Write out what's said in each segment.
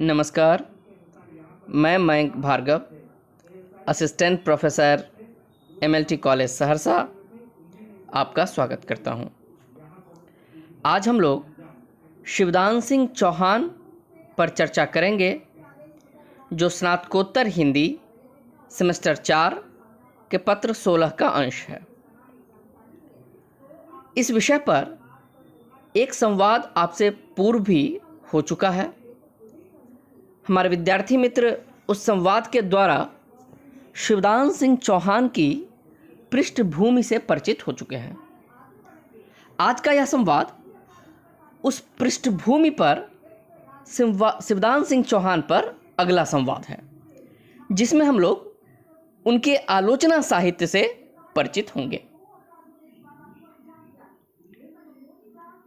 नमस्कार, मैं Mayank Bhargava, assistant professor MLT college Saharsa, आपका स्वागत करता हूं। आज हम लोग शिवदान सिंह चौहान पर चर्चा करेंगे, जो स्नातकोत्तर हिंदी सेमेस्टर 4 के पत्र 16 का अंश है। इस विषय पर एक संवाद आपसे पूर्व भी हो चुका है। हमारे विद्यार्थी मित्र उस संवाद के द्वारा शिवदान सिंह चौहान की पृष्ठभूमि से परिचित हो चुके हैं। आज का यह संवाद उस पृष्ठभूमि पर शिवदान सिंह चौहान पर अगला संवाद है, जिसमें हम लोग उनके आलोचना साहित्य से परिचित होंगे।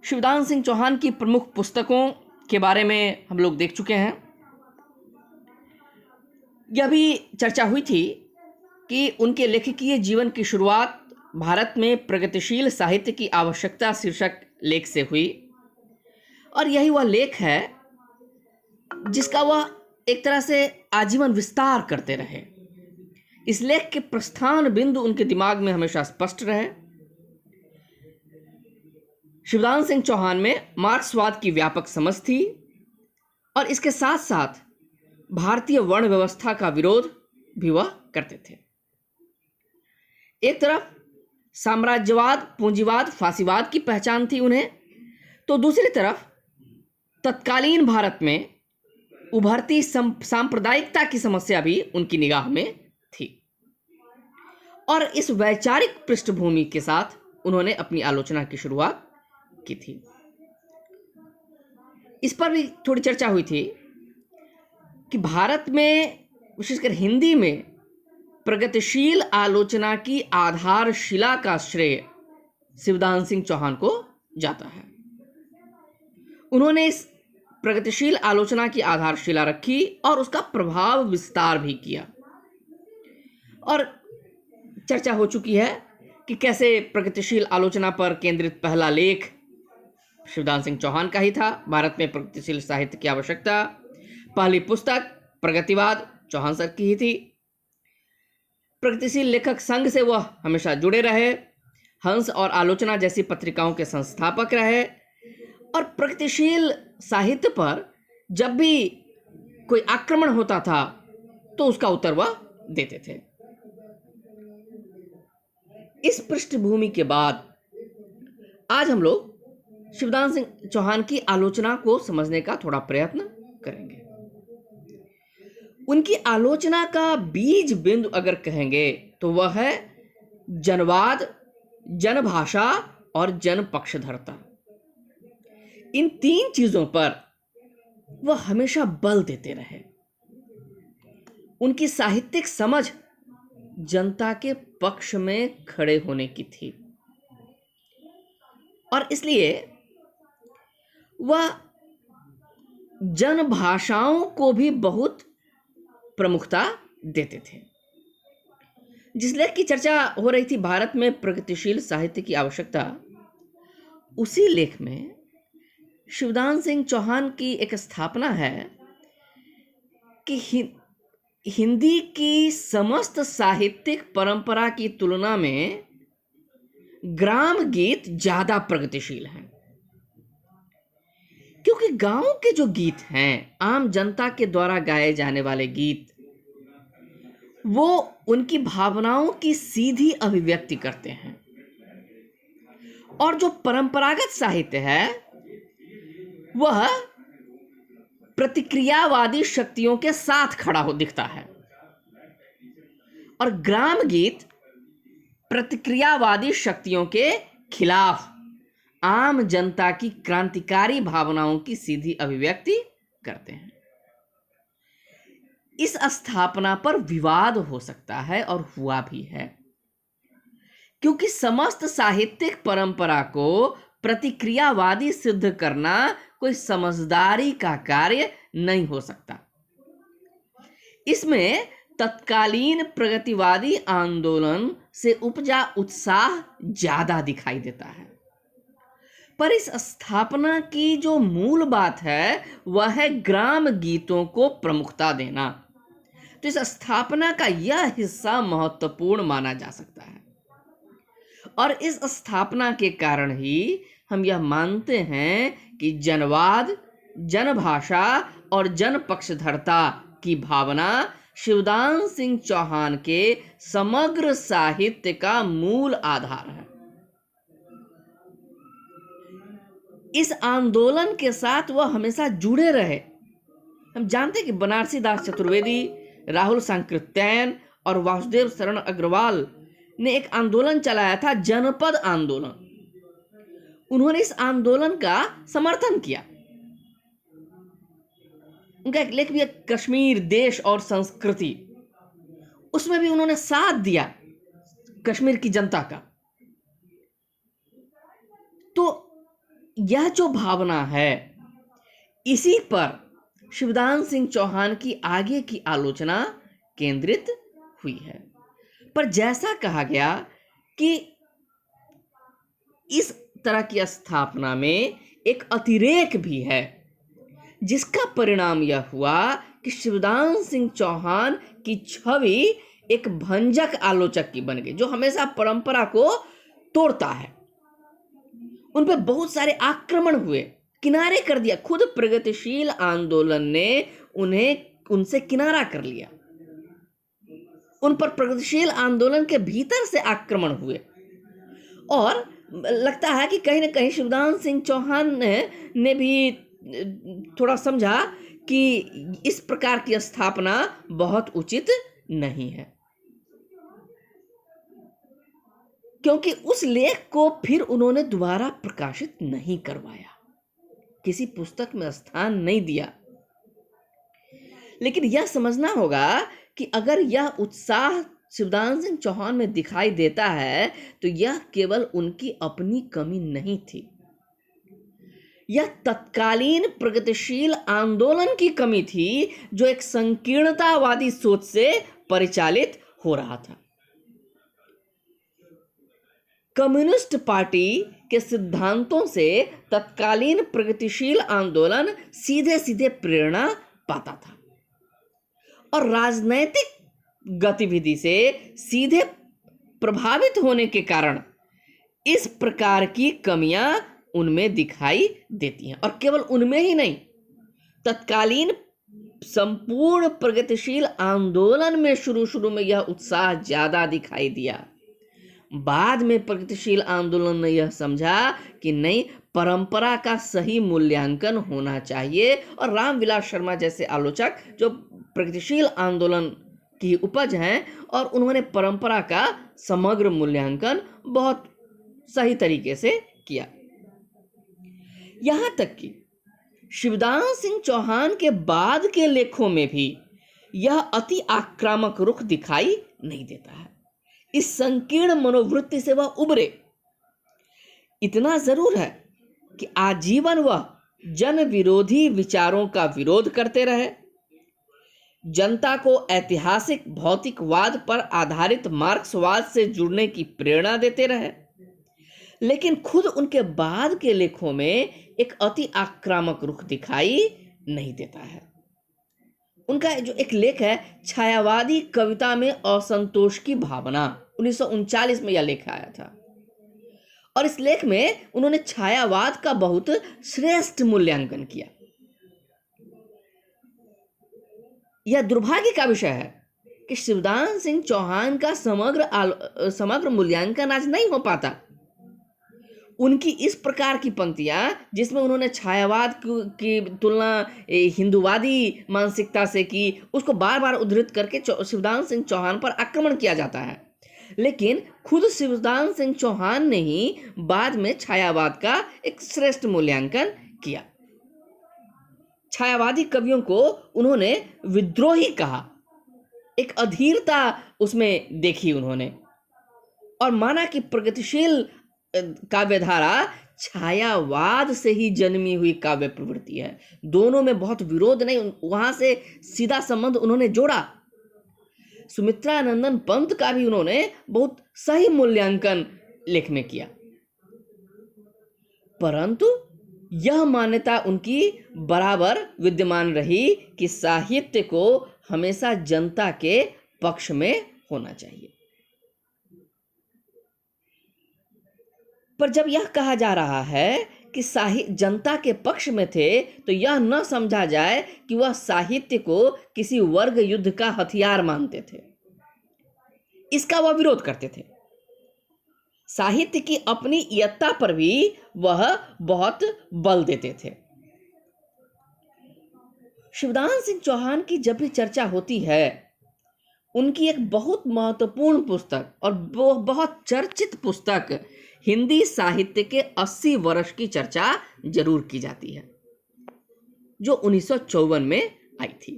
शिवदान सिंह चौहान की प्रमुख पुस्तकों के बारे में हम लोग देख चुके हैं। यह भी चर्चा हुई थी कि उनके लेखकीय जीवन की शुरुआत भारत में प्रगतिशील साहित्य की आवश्यकता शीर्षक लेख से हुई, और यही वह लेख है जिसका वह एक तरह से आजीवन विस्तार करते रहे। इस लेख के प्रस्थान बिंदु उनके दिमाग में हमेशा स्पष्ट रहे। शिवदान सिंह चौहान में मार्क्सवाद की व्यापक समझ थी, और इसके साथ साथ भारतीय वर्ण व्यवस्था का विरोध भी वह करते थे। एक तरफ साम्राज्यवाद, पूंजीवाद, फासीवाद की पहचान थी उन्हें, तो दूसरी तरफ तत्कालीन भारत में उभरती सांप्रदायिकता की समस्या भी उनकी निगाह में थी, और इस वैचारिक पृष्ठभूमि के साथ उन्होंने अपनी आलोचना की शुरुआत की थी। इस पर भी थोड़ी चर्चा हुई थी कि भारत में, विशेषकर हिंदी में, प्रगतिशील आलोचना की आधारशिला का श्रेय शिवदान सिंह चौहान को जाता है। उन्होंने इस प्रगतिशील आलोचना की आधारशिला रखी और उसका प्रभाव विस्तार भी किया, और चर्चा हो चुकी है कि कैसे प्रगतिशील आलोचना पर केंद्रित पहला लेख शिवदान सिंह चौहान का ही था। भारत में प्रगतिशील साहित्य की आवश्यकता, पहली पुस्तक प्रगतिवाद चौहान सर की ही थी। प्रगतिशील लेखक संघ से वह हमेशा जुड़े रहे, हंस और आलोचना जैसी पत्रिकाओं के संस्थापक रहे, और प्रगतिशील साहित्य पर जब भी कोई आक्रमण होता था तो उसका उत्तर वह देते थे। इस पृष्ठभूमि के बाद आज हम लोग शिवदान सिंह चौहान की आलोचना को समझने का थोड़ा प्रयत्न करेंगे। उनकी आलोचना का बीज बिंदु अगर कहेंगे तो वह है जनवाद, जनभाषा और जनपक्षधरता। इन तीन चीजों पर वह हमेशा बल देते रहे। उनकी साहित्यिक समझ जनता के पक्ष में खड़े होने की थी, और इसलिए वह जनभाषाओं को भी बहुत प्रमुखता देते थे। जिस लेख की चर्चा हो रही थी, भारत में प्रगतिशील साहित्य की आवश्यकता, उसी लेख में शिवदान सिंह चौहान की एक स्थापना है कि हिंदी की समस्त साहित्यिक परंपरा की तुलना में ग्राम गीत ज्यादा प्रगतिशील हैं, क्योंकि गांव के जो गीत हैं, आम जनता के द्वारा गाए जाने वाले गीत, वो उनकी भावनाओं की सीधी अभिव्यक्ति करते हैं, और जो परंपरागत साहित्य है वह प्रतिक्रियावादी शक्तियों के साथ खड़ा हो दिखता है, और ग्राम गीत प्रतिक्रियावादी शक्तियों के खिलाफ आम जनता की क्रांतिकारी भावनाओं की सीधी अभिव्यक्ति करते हैं। इस स्थापना पर विवाद हो सकता है, और हुआ भी है, क्योंकि समस्त साहित्यिक परंपरा को प्रतिक्रियावादी सिद्ध करना कोई समझदारी का कार्य नहीं हो सकता। इसमें तत्कालीन प्रगतिवादी आंदोलन से उपजा उत्साह ज्यादा दिखाई देता है। पर इस स्थापना की जो मूल बात है वह है ग्राम गीतों को प्रमुखता देना। तो इस स्थापना का यह हिस्सा महत्वपूर्ण माना जा सकता है और इस स्थापना के कारण ही हम यह मानते हैं कि जनवाद, जनभाषा और जनपक्षधरता की भावना शिवदान सिंह चौहान के समग्र साहित्य का मूल आधार है। इस आंदोलन के साथ वह हमेशा जुड़े रहे। हम जानते हैं कि बनारसी दास चतुर्वेदी, राहुल सांकृत्यायन और वासुदेव शरण अग्रवाल ने एक आंदोलन चलाया था, जनपद आंदोलन। उन्होंने इस आंदोलन का समर्थन किया। उनका एक लेख भी है, कश्मीर देश और संस्कृति, उसमें भी उन्होंने साथ दिया कश्मीर की जनता का। तो यह जो भावना है, इसी पर शिवदान सिंह चौहान की आगे की आलोचना केंद्रित हुई है। पर जैसा कहा गया कि इस तरह की स्थापना में एक अतिरेक भी है, जिसका परिणाम यह हुआ कि शिवदान सिंह चौहान की छवि एक भंजक आलोचक की बन गई, जो हमेशा परंपरा को तोड़ता है। उन पर बहुत सारे आक्रमण हुए, किनारे कर दिया। खुद प्रगतिशील आंदोलन ने उनसे किनारा कर लिया। उन पर प्रगतिशील आंदोलन के भीतर से आक्रमण हुए और लगता है कि कहीं ना कहीं शिवदान सिंह चौहान ने भी थोड़ा समझा कि इस प्रकार की स्थापना बहुत उचित नहीं है, क्योंकि उस लेख को फिर उन्होंने दोबारा प्रकाशित नहीं करवाया, किसी पुस्तक में स्थान नहीं दिया। लेकिन यह समझना होगा कि अगर यह उत्साह शिवदान सिंह चौहान में दिखाई देता है तो यह केवल उनकी अपनी कमी नहीं थी, यह तत्कालीन प्रगतिशील आंदोलन की कमी थी, जो एक संकीर्णतावादी सोच से परिचालित हो रहा था। कम्युनिस्ट पार्टी के सिद्धांतों से तत्कालीन प्रगतिशील आंदोलन सीधे सीधे प्रेरणा पाता था और राजनैतिक गतिविधि से सीधे प्रभावित होने के कारण इस प्रकार की कमियां उनमें दिखाई देती हैं। और केवल उनमें ही नहीं, तत्कालीन संपूर्ण प्रगतिशील आंदोलन में शुरू में यह उत्साह ज्यादा दिखाई दिया। बाद में प्रगतिशील आंदोलन ने यह समझा कि नहीं, परंपरा का सही मूल्यांकन होना चाहिए, और रामविलास शर्मा जैसे आलोचक जो प्रगतिशील आंदोलन की उपज हैं, और उन्होंने परंपरा का समग्र मूल्यांकन बहुत सही तरीके से किया। यहां तक कि शिवदान सिंह चौहान के बाद के लेखों में भी यह अति आक्रामक रुख दिखाई नहीं देता है। इस संकीर्ण मनोवृत्ति से वह उबरे। इतना जरूर है कि आजीवन वह जन विरोधी विचारों का विरोध करते रहे, जनता को ऐतिहासिक भौतिकवाद पर आधारित मार्क्सवाद से जुड़ने की प्रेरणा देते रहे, लेकिन खुद उनके बाद के लेखों में एक अति आक्रामक रुख दिखाई नहीं देता है। उनका जो एक लेख है, छायावादी कविता में असंतोष की भावना, 1939 में यह लेख आया था, और इस लेख में उन्होंने छायावाद का बहुत श्रेष्ठ मूल्यांकन किया। यह दुर्भाग्य का विषय है कि शिवदान सिंह चौहान का समग्र मूल्यांकन आज नहीं हो पाता। उनकी इस प्रकार की पंक्तियां, जिसमें उन्होंने छायावाद की तुलना हिंदूवादी मानसिकता से की, उसको बार बार उद्धृत करके शिवदान सिंह चौहान पर आक्रमण किया जाता है। लेकिन खुद शिवदान सिंह चौहान ने ही बाद में छायावाद का एक श्रेष्ठ मूल्यांकन किया। छायावादी कवियों को उन्होंने विद्रोही कहा, एक अधीरता उसमें देखी उन्होंने, और माना कि प्रगतिशील काव्यधारा छायावाद से ही जन्मी हुई काव्य प्रवृत्ति है। दोनों में बहुत विरोध नहीं, वहां से सीधा संबंध उन्होंने जोड़ा। सुमित्रानंदन पंत का भी उन्होंने बहुत सही मूल्यांकन लेख में किया। परंतु यह मान्यता उनकी बराबर विद्यमान रही कि साहित्य को हमेशा जनता के पक्ष में होना चाहिए। पर जब यह कहा जा रहा है कि साहित्य जनता के पक्ष में थे, तो यह न समझा जाए कि वह साहित्य को किसी वर्ग युद्ध का हथियार मानते थे। इसका वह विरोध करते थे। साहित्य की अपनी इयत्ता पर भी वह बहुत बल देते थे। शिवदान सिंह चौहान की जब भी चर्चा होती है, उनकी एक बहुत महत्वपूर्ण पुस्तक और बहुत चर्चित पुस्तक हिंदी साहित्य के 80 वर्ष की चर्चा जरूर की जाती है, जो 1954 में आई थी।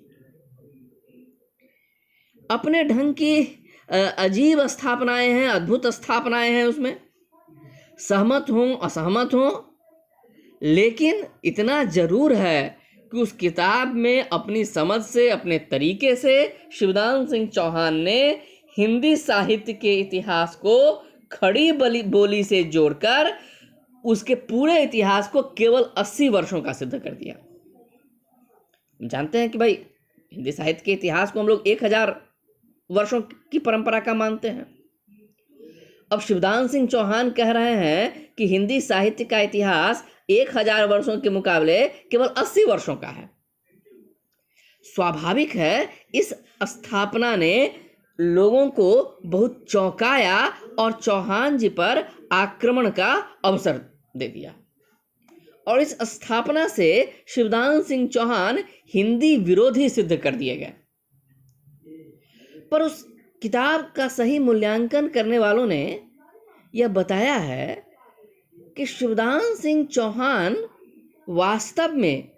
अपने ढंग की अजीब स्थापनाएं हैं, अद्भुत स्थापनाएं हैं उसमें, सहमत हों असहमत हों, लेकिन इतना जरूर है कि उस किताब में अपनी समझ से, अपने तरीके से शिवदान सिंह चौहान ने हिंदी साहित्य के इतिहास को खड़ी बोली से जोड़कर उसके पूरे इतिहास को केवल 80 वर्षों का सिद्ध कर दिया। जानते हैं कि भाई हिंदी साहित्य के इतिहास को हम लोग 1000 वर्षों की परंपरा का मानते हैं। अब शिवदान सिंह चौहान कह रहे हैं कि हिंदी साहित्य का इतिहास 1000 वर्षों के मुकाबले केवल 80 वर्षों का है। स्वाभाविक है, इस स्थापना ने लोगों को बहुत चौंकाया और चौहान जी पर आक्रमण का अवसर दे दिया। और इस स्थापना से शिवदान सिंह चौहान हिंदी विरोधी सिद्ध कर दिए गए। पर उस किताब का सही मूल्यांकन करने वालों ने यह बताया है कि शिवदान सिंह चौहान वास्तव में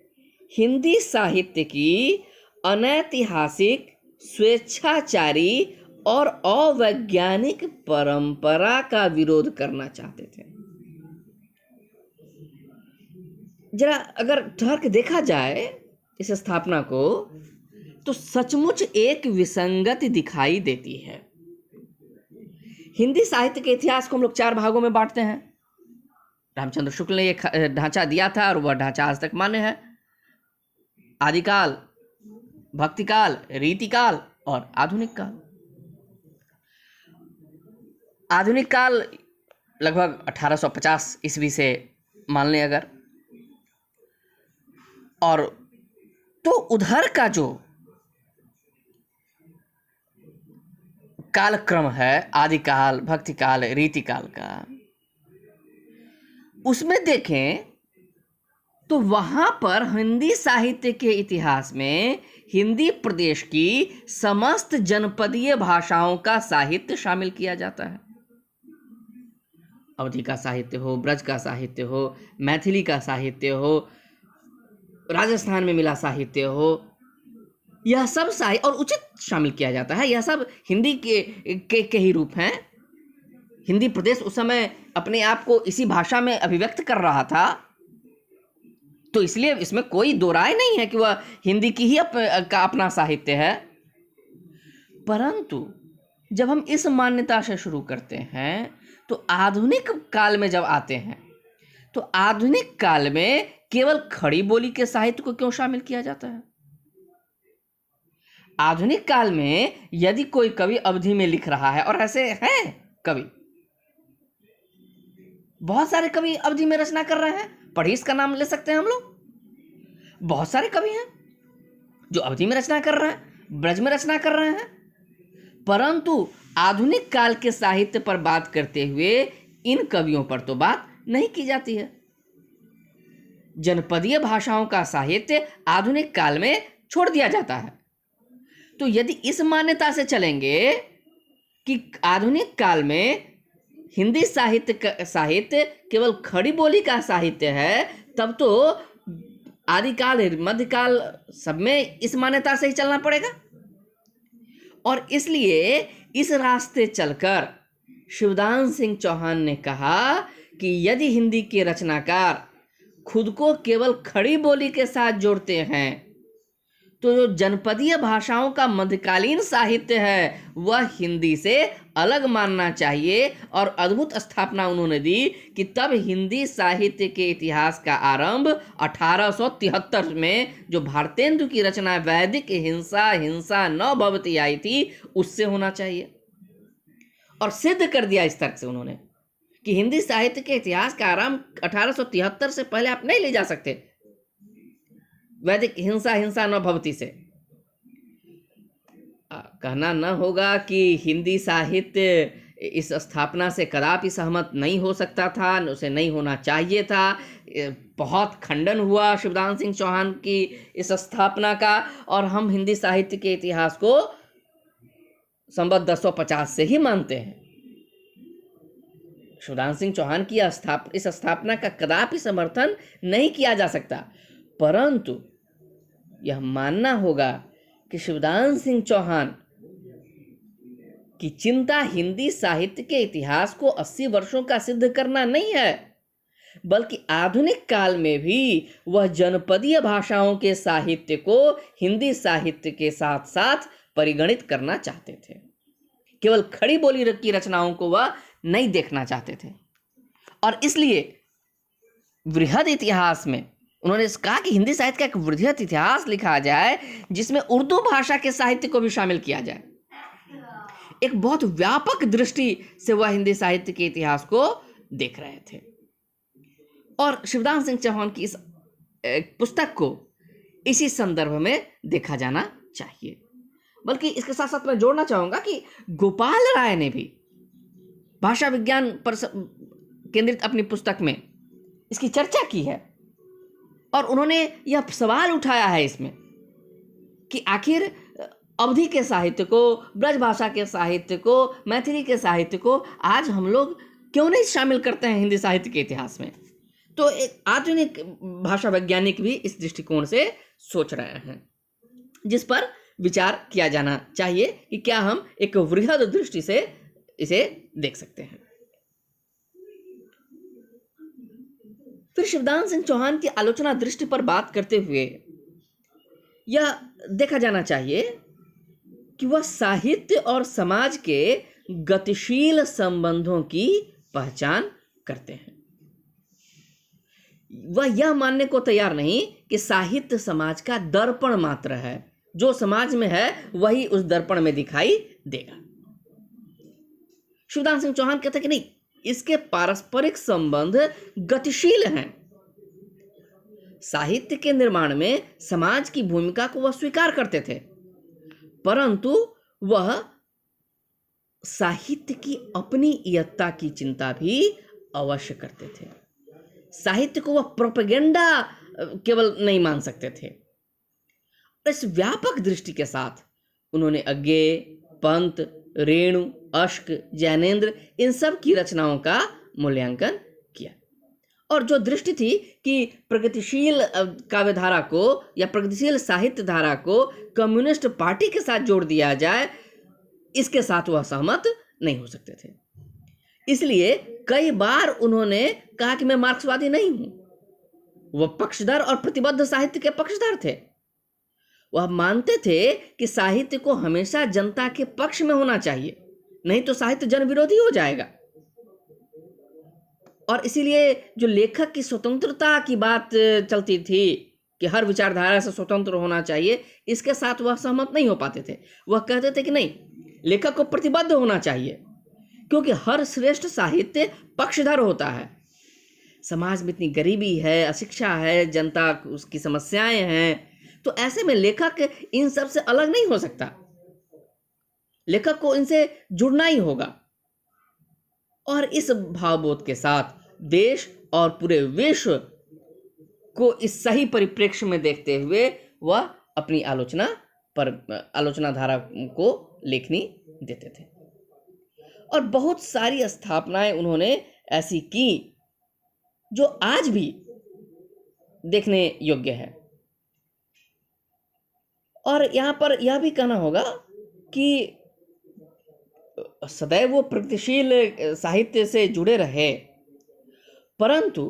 हिंदी साहित्य की अनैतिहासिक, स्वेच्छाचारी और अवैज्ञानिक परंपरा का विरोध करना चाहते थे। जरा अगर ठहर के देखा जाए इस स्थापना को, तो सचमुच एक विसंगति दिखाई देती है। हिंदी साहित्य के इतिहास को हम लोग 4 भागों में बांटते हैं। रामचंद्र शुक्ल ने यह ढांचा दिया था और वह ढांचा आज तक मान्य है। आदिकाल, भक्तिकाल, रीतिकाल और आधुनिक काल। आधुनिक काल लगभग 1850 ईस्वी से मान लें अगर, और तो उधर का जो कालक्रम है आदिकाल, भक्तिकाल, रीतिकाल का, उसमें देखें तो वहां पर हिंदी साहित्य के इतिहास में हिंदी प्रदेश की समस्त जनपदीय भाषाओं का साहित्य शामिल किया जाता है। अवधी का साहित्य हो, ब्रज का साहित्य हो, मैथिली का साहित्य हो, राजस्थान में मिला साहित्य हो, यह सब साहित्य और उचित शामिल किया जाता है। यह सब हिंदी के ही रूप हैं। हिंदी प्रदेश उस समय अपने आप को इसी भाषा में अभिव्यक्त कर रहा था, तो इसलिए इसमें कोई दो राय नहीं है कि वह हिंदी की ही का अपना साहित्य है। परंतु जब हम इस मान्यता से शुरू करते हैं, तो आधुनिक काल में जब आते हैं, तो आधुनिक काल में केवल खड़ी बोली के साहित्य को क्यों शामिल किया जाता है? आधुनिक काल में यदि कोई कवि अवधी में लिख रहा है, और ऐसे हैं कवि, बहुत सारे कवि अवधी में रचना कर रहे हैं। पढ़ीस का नाम ले सकते हैं हम लोग। बहुत सारे कवि हैं जो अवधी में रचना कर रहे हैं, ब्रज में रचना कर रहे हैं। परंतु आधुनिक काल के साहित्य पर बात करते हुए इन कवियों पर तो बात नहीं की जाती है। जनपदीय भाषाओं का साहित्य आधुनिक काल में छोड़ दिया जाता है। तो यदि इस मान्यता से चलेंगे कि आधुनिक काल में हिंदी साहित्य केवल खड़ी बोली का साहित्य है, तब तो आदिकाल, मध्यकाल सब में इस मान्यता से ही चलना पड़ेगा। और इसलिए इस रास्ते चलकर शिवदान सिंह चौहान ने कहा कि यदि हिंदी के रचनाकार खुद को केवल खड़ी बोली के साथ जोड़ते हैं, तो जो जनपदीय भाषाओं का मध्यकालीन साहित्य है वह हिंदी से अलग मानना चाहिए। और अद्भुत स्थापना उन्होंने दी कि तब हिंदी साहित्य के इतिहास का आरंभ 1873 में जो भारतेंदु की रचना वैदिक हिंसा हिंसा न भवति आई थी उससे होना चाहिए। और सिद्ध कर दिया इस तर्क से उन्होंने कि हिंदी साहित्य के इतिहास का आरंभ 1873 से पहले आप नहीं ले जा सकते वैदिक हिंसा हिंसा न भवति से। कहना न होगा कि हिंदी साहित्य इस स्थापना से कदापि सहमत नहीं हो सकता था, उसे नहीं होना चाहिए था। बहुत खंडन हुआ शिवदान सिंह चौहान की इस स्थापना का, और हम हिंदी साहित्य के इतिहास को संवत 1050 से ही मानते हैं। शिवदान सिंह चौहान की इस स्थापना का कदापि समर्थन नहीं किया जा सकता, परंतु यह मानना होगा कि शिवदान सिंह चौहान की चिंता हिंदी साहित्य के इतिहास को 80 वर्षों का सिद्ध करना नहीं है, बल्कि आधुनिक काल में भी वह जनपदीय भाषाओं के साहित्य को हिंदी साहित्य के साथ साथ परिगणित करना चाहते थे। केवल खड़ी बोली की रचनाओं को वह नहीं देखना चाहते थे। और इसलिए वृहद इतिहास में उन्होंने कहा कि हिंदी साहित्य का एक वृहद इतिहास लिखा जाए जिसमें उर्दू भाषा के साहित्य को भी शामिल किया जाए। एक बहुत व्यापक दृष्टि से वह हिंदी साहित्य के इतिहास को देख रहे थे। और शिवदान सिंह चौहान की इस पुस्तक को इसी संदर्भ में देखा जाना चाहिए। बल्कि इसके साथ साथ मैं जोड़ना चाहूंगा कि गोपाल राय ने भी भाषा विज्ञान पर केंद्रित अपनी पुस्तक में इसकी चर्चा की है, और उन्होंने यह सवाल उठाया है इसमें कि आखिर अवधी के साहित्य को, ब्रज भाषा के साहित्य को, मैथिली के साहित्य को आज हम लोग क्यों नहीं शामिल करते हैं हिंदी साहित्य के इतिहास में। तो एक आधुनिक भाषा वैज्ञानिक भी इस दृष्टिकोण से सोच रहे हैं, जिस पर विचार किया जाना चाहिए कि क्या हम एक वृहद दृष्टि से इसे देख सकते हैं। फिर शिवदान सिंह चौहान की आलोचना दृष्टि पर बात करते हुए यह देखा जाना चाहिए कि वह साहित्य और समाज के गतिशील संबंधों की पहचान करते हैं। वह यह मानने को तैयार नहीं कि साहित्य समाज का दर्पण मात्र है, जो समाज में है वही उस दर्पण में दिखाई देगा। शिवदान सिंह चौहान कहते हैं कि नहीं, इसके पारस्परिक संबंध गतिशील हैं। साहित्य के निर्माण में समाज की भूमिका को वह स्वीकार करते थे, परंतु वह साहित्य की अपनी इयत्ता की चिंता भी अवश्य करते थे। साहित्य को वह प्रोपेगेंडा केवल नहीं मान सकते थे। इस व्यापक दृष्टि के साथ उन्होंने अज्ञेय, पंत, रेणु, अश्क, जैनेन्द्र इन सब की रचनाओं का मूल्यांकन किया। और जो दृष्टि थी कि प्रगतिशील काव्यधारा को या प्रगतिशील साहित्य धारा को कम्युनिस्ट पार्टी के साथ जोड़ दिया जाए, इसके साथ वह सहमत नहीं हो सकते थे। इसलिए कई बार उन्होंने कहा कि मैं मार्क्सवादी नहीं हूं। वह पक्षधर और प्रतिबद्ध साहित्य के पक्षधर थे। वह मानते थे कि साहित्य को हमेशा जनता के पक्ष में होना चाहिए, नहीं तो साहित्य जन विरोधी हो जाएगा। और इसीलिए जो लेखक की स्वतंत्रता की बात चलती थी कि हर विचारधारा से स्वतंत्र होना चाहिए, इसके साथ वह सहमत नहीं हो पाते थे। वह कहते थे कि नहीं, लेखक को प्रतिबद्ध होना चाहिए, क्योंकि हर श्रेष्ठ साहित्य पक्षधर होता है। समाज में इतनी गरीबी है, अशिक्षा है, जनता उसकी समस्याएं हैं, तो ऐसे में लेखक इन सब से अलग नहीं हो सकता। लेखक को इनसे जुड़ना ही होगा। और इस भावबोध के साथ देश और पूरे विश्व को इस सही परिप्रेक्ष्य में देखते हुए वह अपनी आलोचना धारा को लेखनी देते थे। और बहुत सारी स्थापनाएं उन्होंने ऐसी की जो आज भी देखने योग्य है। और यहाँ पर यह भी कहना होगा कि सदैव वो प्रगतिशील साहित्य से जुड़े रहे, परंतु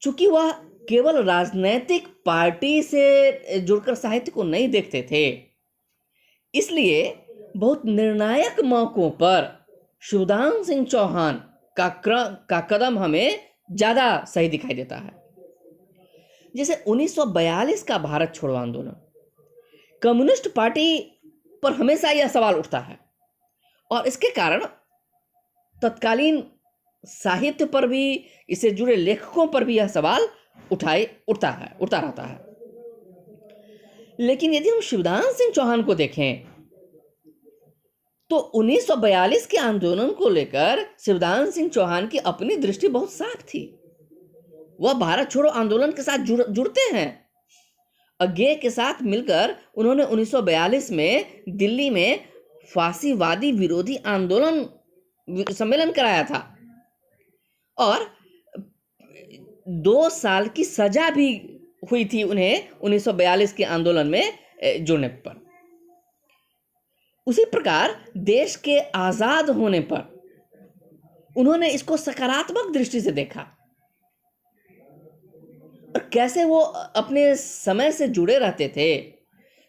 चूंकि वह केवल राजनैतिक पार्टी से जुड़कर साहित्य को नहीं देखते थे। इसलिए बहुत निर्णायक मौकों पर शिवदान सिंह चौहान का कदम हमें ज़्यादा सही दिखाई देता है। जैसे 1942 का भारत छोड़ो आंदोलन, कम्युनिस्ट पार्टी पर हमेशा यह सवाल उठता है और इसके कारण तत्कालीन साहित्य पर भी, इससे जुड़े लेखकों पर भी यह सवाल उठता रहता है। लेकिन यदि हम शिवदान सिंह चौहान को देखें तो 1942 के आंदोलन को लेकर शिवदान सिंह चौहान की अपनी दृष्टि बहुत साफ थी। वह भारत छोड़ो आंदोलन के साथ जुड़ते हैं। अज्ञे के साथ मिलकर उन्होंने 1942 में दिल्ली में फांसीवादी विरोधी आंदोलन सम्मेलन कराया था और 2 साल की सजा भी हुई थी उन्हें 1942 के आंदोलन में जुड़ने पर। उसी प्रकार देश के आजाद होने पर उन्होंने इसको सकारात्मक दृष्टि से देखा और कैसे वो अपने समय से जुड़े रहते थे।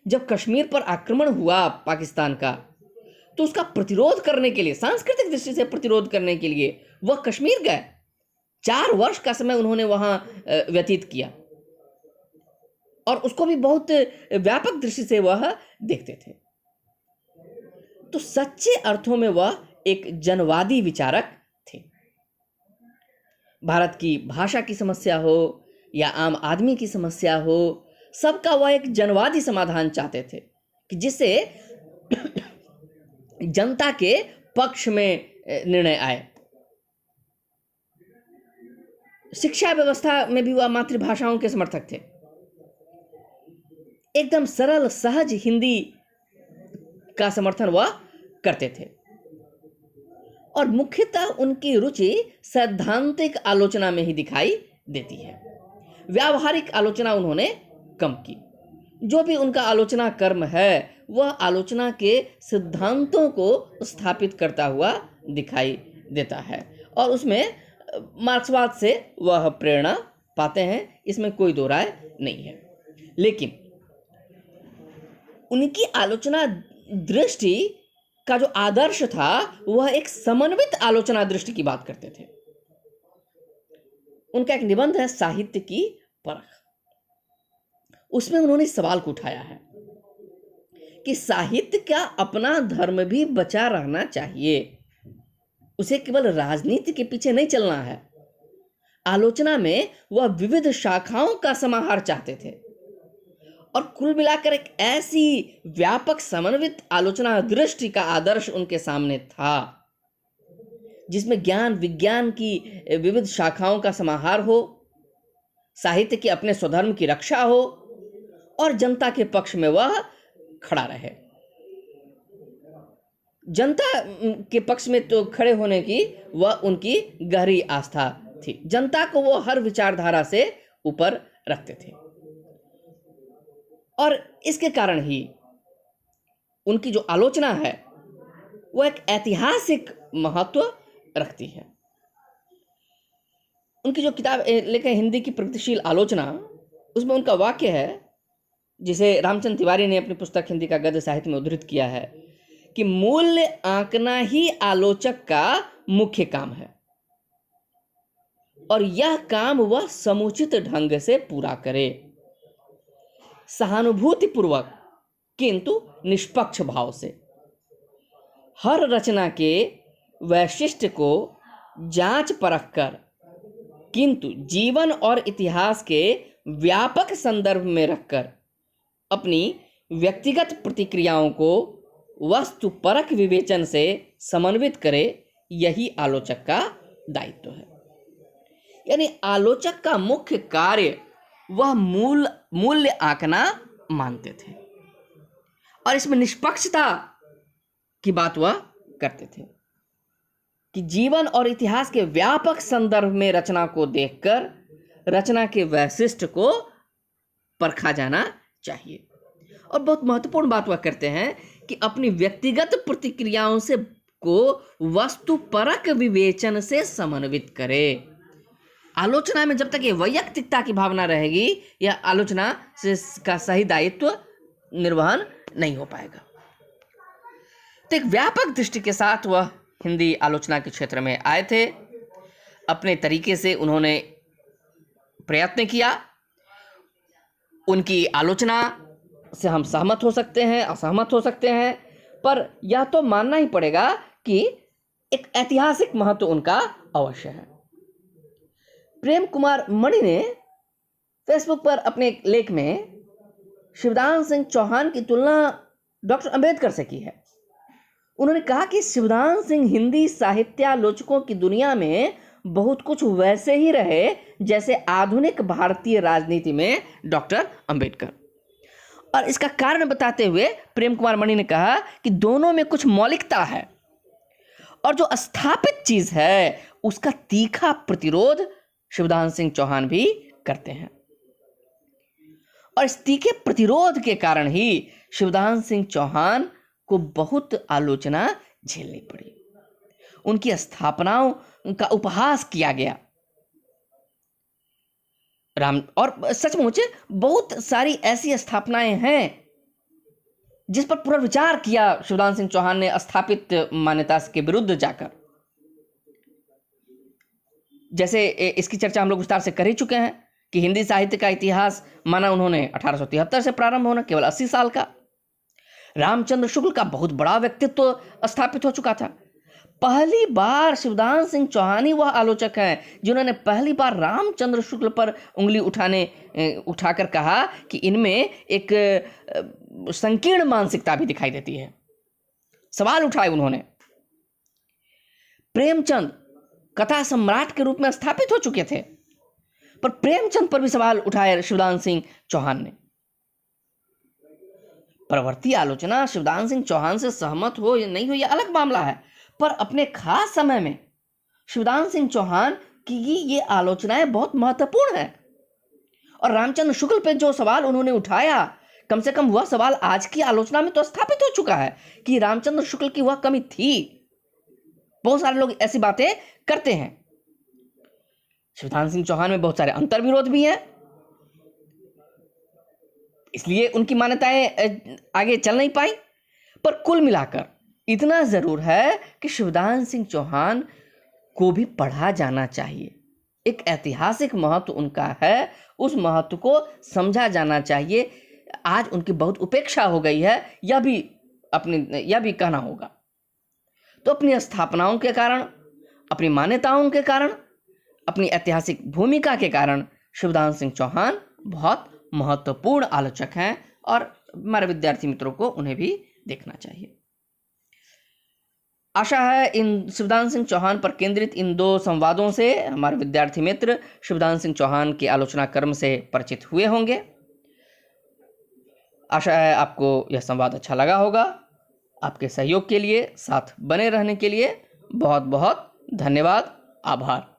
जब कश्मीर पर आक्रमण हुआ पाकिस्तान का, तो उसका प्रतिरोध करने के लिए, सांस्कृतिक दृष्टि से प्रतिरोध करने के लिए वह कश्मीर गए। 4 वर्ष का समय उन्होंने वहां व्यतीत किया और उसको भी बहुत व्यापक दृष्टि से वह देखते थे। तो सच्चे अर्थों में वह एक जनवादी विचारक थे। भारत की भाषा की समस्या हो या आम आदमी की समस्या हो, सबका वह एक जनवादी समाधान चाहते थे कि जिससे जनता के पक्ष में निर्णय आए। शिक्षा व्यवस्था में भी वह मातृभाषाओं के समर्थक थे। एकदम सरल सहज हिंदी का समर्थन वह करते थे और मुख्यतः उनकी रुचि सैद्धांतिक आलोचना में ही दिखाई देती है। व्यावहारिक आलोचना उन्होंने कम की। जो भी उनका आलोचना कर्म है वह आलोचना के सिद्धांतों को स्थापित करता हुआ दिखाई देता है और उसमें मार्क्सवाद से वह प्रेरणा पाते हैं, इसमें कोई दो राय नहीं है। लेकिन उनकी आलोचना दृष्टि का जो आदर्श था वह एक समन्वित आलोचना दृष्टि की बात करते थे। उनका एक निबंध है साहित्य की परख, उसमें उन्होंने सवाल को उठाया है कि साहित्य का अपना धर्म भी बचा रहना चाहिए, उसे केवल राजनीति के पीछे नहीं चलना है। आलोचना में वह विविध शाखाओं का समाहार चाहते थे और कुल मिलाकर एक ऐसी व्यापक समन्वित आलोचना दृष्टि का आदर्श उनके सामने था जिसमें ज्ञान विज्ञान की विविध शाखाओं का समाहार हो, साहित्य के अपने स्वधर्म की रक्षा हो और जनता के पक्ष में वह खड़ा रहे। जनता के पक्ष में तो खड़े होने की वह उनकी गहरी आस्था थी। जनता को वो हर विचारधारा से ऊपर रखते थे और इसके कारण ही उनकी जो आलोचना है वह एक ऐतिहासिक महत्व रखती है। उनकी जो किताब लेकर हिंदी की प्रगतिशील आलोचना, उसमें उनका वाक्य है जिसे रामचंद्र तिवारी ने अपनी पुस्तक हिंदी का गद्य साहित्य में उद्धृत किया है कि मूल्य आंकना ही आलोचक का मुख्य काम है और यह काम वह समुचित ढंग से पूरा करे, सहानुभूतिपूर्वक किंतु निष्पक्ष भाव से। हर रचना के वैशिष्ट्य को जांच परख कर किंतु जीवन और इतिहास के व्यापक संदर्भ में रखकर अपनी व्यक्तिगत प्रतिक्रियाओं को वस्तुपरक विवेचन से समन्वित करे, यही आलोचक का दायित्व है। यानी आलोचक का मुख्य कार्य वह मूल्य आंकना मानते थे और इसमें निष्पक्षता की बात वह करते थे कि जीवन और इतिहास के व्यापक संदर्भ में रचना को देखकर रचना के वैशिष्ट्य को परखा जाना चाहिए। और बहुत महत्वपूर्ण बात वह करते हैं कि अपनी व्यक्तिगत प्रतिक्रियाओं को वस्तुपरक विवेचन से समन्वित करे। आलोचना में जब तक ये वैयक्तिकता की भावना रहेगी, यह आलोचना से का सही दायित्व निर्वहन नहीं हो पाएगा। तो एक व्यापक दृष्टि के साथ वह हिंदी आलोचना के क्षेत्र में आए थे। अपने तरीके से उन्होंने प्रयत्न किया। उनकी आलोचना से हम सहमत हो सकते हैं, असहमत हो सकते हैं, पर यह तो मानना ही पड़ेगा कि एक ऐतिहासिक महत्व उनका अवश्य है। प्रेम कुमार मणि ने फेसबुक पर अपने एक लेख में शिवदान सिंह चौहान की तुलना डॉक्टर अंबेडकर से की है। उन्होंने कहा कि शिवदान सिंह हिंदी साहित्यालोचकों की दुनिया में बहुत कुछ वैसे ही रहे जैसे आधुनिक भारतीय राजनीति में डॉक्टर अंबेडकर। और इसका कारण बताते हुए प्रेम कुमार मणि ने कहा कि दोनों में कुछ मौलिकता है और जो स्थापित चीज है उसका तीखा प्रतिरोध शिवदान सिंह चौहान भी करते हैं। और इस तीखे प्रतिरोध के कारण ही शिवदान सिंह चौहान को बहुत आलोचना झेलनी पड़ी। उनकी स्थापनाओं का उपहास किया गया। और सचमुच बहुत सारी ऐसी स्थापनाएं हैं जिस पर पुनर्विचार किया शिवदान सिंह चौहान ने स्थापित मान्यता के विरुद्ध जाकर। जैसे इसकी चर्चा हम लोग विस्तार से कर ही चुके हैं कि हिंदी साहित्य का इतिहास माना उन्होंने 1873 से प्रारंभ होना, केवल 80 साल का। रामचंद्र शुक्ल का बहुत बड़ा व्यक्तित्व स्थापित हो चुका था। पहली बार शिवदान सिंह चौहान ही वह आलोचक हैं जिन्होंने पहली बार रामचंद्र शुक्ल पर उंगली उठाकर कहा कि इनमें एक संकीर्ण मानसिकता भी दिखाई देती है। सवाल उठाए उन्होंने। प्रेमचंद कथा सम्राट के रूप में स्थापित हो चुके थे, पर प्रेमचंद पर भी सवाल उठाए शिवदान सिंह चौहान ने। परवर्ती आलोचना शिवदान सिंह चौहान से सहमत हो या नहीं हो यह अलग मामला है, पर अपने खास समय में शिवदान सिंह चौहान की ये आलोचनाएं बहुत महत्वपूर्ण है। और रामचंद्र शुक्ल पे जो सवाल उन्होंने उठाया, कम से कम वह सवाल आज की आलोचना में तो स्थापित हो चुका है कि रामचंद्र शुक्ल की वह कमी थी। बहुत सारे लोग ऐसी बातें करते हैं। शिवदान सिंह चौहान में बहुत सारे अंतर्विरोध भी हैं, इसलिए उनकी मान्यताएं आगे चल नहीं पाई। पर कुल मिलाकर इतना जरूर है कि शिवदान सिंह चौहान को भी पढ़ा जाना चाहिए। एक ऐतिहासिक महत्व उनका है, उस महत्व को समझा जाना चाहिए। आज उनकी बहुत उपेक्षा हो गई है, यह भी कहना होगा। तो अपनी स्थापनाओं के कारण, अपनी मान्यताओं के कारण, अपनी ऐतिहासिक भूमिका के कारण शिवदान सिंह चौहान बहुत महत्वपूर्ण आलोचक हैं और हमारे विद्यार्थी मित्रों को उन्हें भी देखना चाहिए। आशा है इन शिवदान सिंह चौहान पर केंद्रित इन 2 संवादों से हमारे विद्यार्थी मित्र शिवदान सिंह चौहान के आलोचना कर्म से परिचित हुए होंगे। आशा है आपको यह संवाद अच्छा लगा होगा। आपके सहयोग के लिए, साथ बने रहने के लिए बहुत बहुत धन्यवाद, आभार।